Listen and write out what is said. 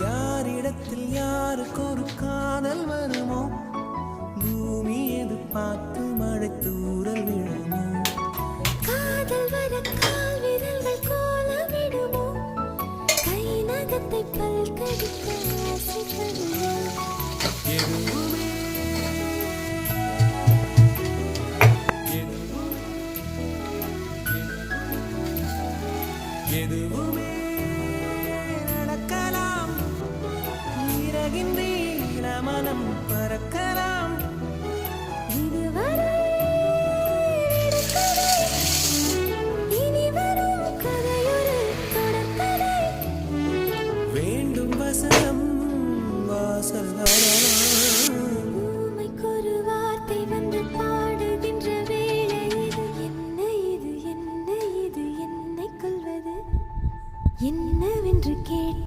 யாரிடத்தில் யாருக்கு ஒரு காதல் வருமோ, பூமி எது பார்த்து மழை தூரல் விழுமோ, காதல் வர கால் விரல்கள் கோலமிடுமோ, கை நகத்தை பல்கடிக்க ஆசைப்படுமோ, எதுவுமே எதுவுமே நடக்கலாம், இறகின் நீள மனம் பறக்கலாம், இதுவரை நடக்கலை, இனி வரும் கதையொரு தொடர்கதை, வேண்டும் வசனம் வாசல் வரலாம்.